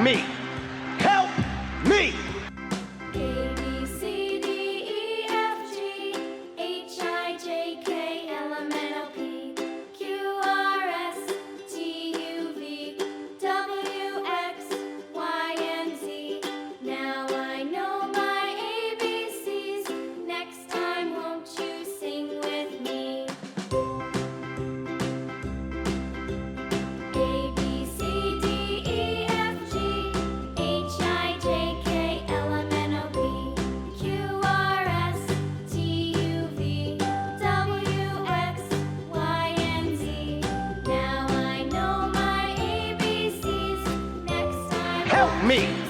me! Help me! A, B, C, D, E, F, G, H, I, J, K, L, M, N, O, P, Q, R, S, T, U, V, W, X, Y, and Z. Now I know my ABCs. Next time, won't you sing with me? A, B, C, D, E, F, G, H, I, J, K, L, M, N, O, P, Q, R, S, T, U, V, W, X, Y, and Z. Now I know my ABCs. Next time, Help me!